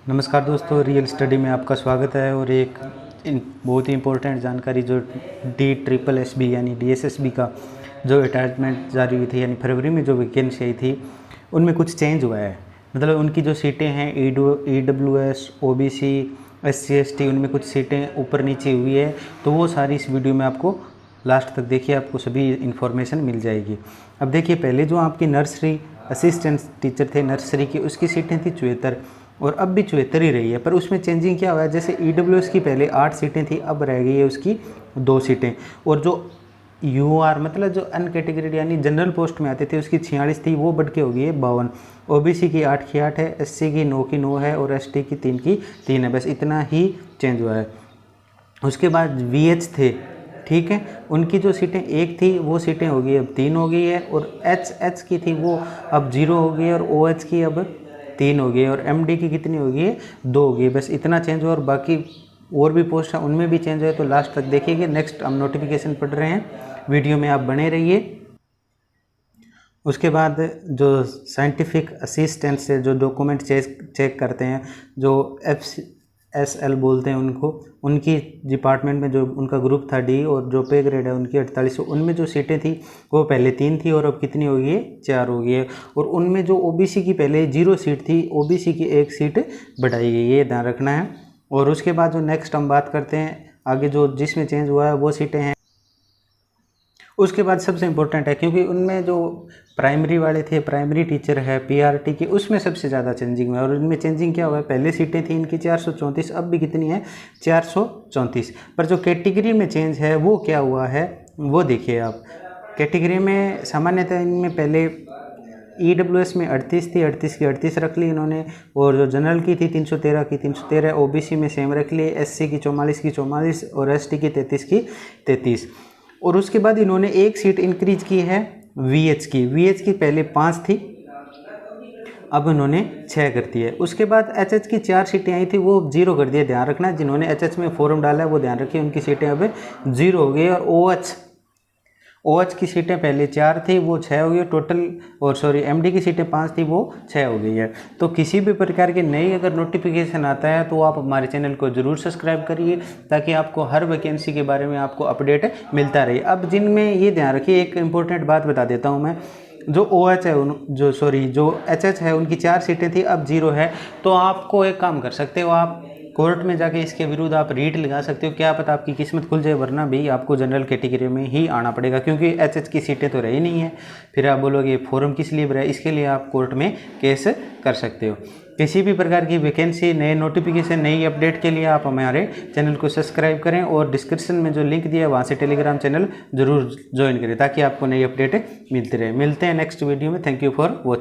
नमस्कार दोस्तों, real study में आपका स्वागत है। और एक बहुत ही इम्पोर्टेंट जानकारी जो DSSB यानी DSSB का जो अटैचमेंट जारी हुई थी यानी फरवरी में जो वैकेंसी आई थी उनमें कुछ चेंज हुआ है। मतलब उनकी जो सीटें हैं EWS OBC SC ST उनमें कुछ सीटें ऊपर नीचे हुई है। तो वो सारी इस वीडियो में आपको लास्ट तक देखिए, आपको सभी इन्फॉर्मेशन मिल जाएगी। अब देखिए, पहले जो आपकी नर्सरी असिस्टेंट टीचर थे नर्सरी की, उसकी सीटें थी 74 और अब भी 74 ही रही है। पर उसमें चेंजिंग क्या हुआ है, जैसे EWS की पहले 8 सीटें थी, अब रह गई है उसकी 2 सीटें। और जो UR मतलब जो अन कैटेगरी यानी जनरल पोस्ट में आते थे उसकी 46 थी, वो बढ़ के हो गई है 52। OBC की 8 की 8 है, SC की 9 की 9 है और ST की 3 की 3 है। बस इतना ही चेंज हुआ है। उसके बाद VH थे, ठीक है, उनकी जो सीटें 1 थी वो सीटें हो गई अब 3 हो गई है। और HH की थी वो अब 0 हो गई है और OH की अब 3 हो गई है। और MD की कितनी हो गई है, 2 हो गई है। बस इतना चेंज हुआ और बाकी और भी पोस्ट है उनमें भी चेंज हुआ है। तो लास्ट तक देखिएगा। नेक्स्ट हम नोटिफिकेशन पढ़ रहे हैं, वीडियो में आप बने रहिए। उसके बाद जो साइंटिफिक असिस्टेंट से जो डॉक्यूमेंट चेक करते हैं, जो FSL बोलते हैं उनको, उनकी डिपार्टमेंट में जो उनका ग्रुप था D और जो पे ग्रेड है उनकी 4800, उनमें जो सीटें थी वो पहले 3 थी और अब कितनी हो गई है, 4 हो गई है। और उनमें जो OBC की पहले 0 सीट थी, OBC की 1 सीट बढ़ाई गई है, ये ध्यान रखना है। और उसके बाद जो नेक्स्ट हम बात करते हैं आगे, जो जिसमें चेंज हुआ है वो सीटें हैं। उसके बाद सबसे इम्पोर्टेंट है, क्योंकि उनमें जो प्राइमरी वाले थे, प्राइमरी टीचर है PRT की, उसमें सबसे ज़्यादा चेंजिंग हुआ है। और इनमें चेंजिंग क्या हुआ है, पहले सीटें थी इनकी 434, अब भी कितनी है, 434। पर जो कैटेगरी में चेंज है वो क्या हुआ है वो देखिए आप। कैटेगरी में सामान्यतः इनमें पहले EWS में 38 थी, 38 की 38 रख ली इन्होंने। और जो जनरल की थी 313 की 313, OBC में सेम रख ली, SC की 44 की 44 और ST की 33 की 33। और उसके बाद इन्होंने 1 सीट इंक्रीज की है VH की पहले 5 थी, अब इन्होंने 6 कर दी है। उसके बाद HH की 4 सीटें आई थी, वो 0 कर दिया। ध्यान रखना, जिन्होंने HH में फॉर्म डाला है वो ध्यान रखिए, उनकी सीटें अब 0 हो गई। और OH की सीटें पहले 4 थी, वो 6 हो गई टोटल। और सॉरी, MD की सीटें 5 थी, वो 6 हो गई है। तो किसी भी प्रकार की नई अगर नोटिफिकेशन आता है तो आप हमारे चैनल को ज़रूर सब्सक्राइब करिए, ताकि आपको हर वैकेंसी के बारे में आपको अपडेट मिलता रहे। अब जिनमें ये ध्यान रखिए, एक इम्पोर्टेंट बात बता देता हूँ मैं। जो OH है जो HH है, उनकी 4 सीटें थी, अब 0 है। तो आपको एक काम कर सकते हो, आप कोर्ट में जाके इसके विरुद्ध आप रीट लगा सकते हो। क्या पता आपकी किस्मत खुल जाए, वरना भी आपको जनरल कैटेगरी में ही आना पड़ेगा, क्योंकि HH की सीटें तो रही नहीं है। फिर आप बोलोगे फॉर्म किस लिए भरा, इसके लिए आप कोर्ट में केस कर सकते हो। किसी भी प्रकार की वैकेंसी, नए नोटिफिकेशन, नई अपडेट के लिए आप हमारे चैनल को सब्सक्राइब करें और डिस्क्रिप्शन में जो लिंक दिया है वहाँ से टेलीग्राम चैनल जरूर ज्वाइन करें, ताकि आपको नई अपडेट मिलती रहे। मिलते हैं नेक्स्ट वीडियो में। Thank you for watching.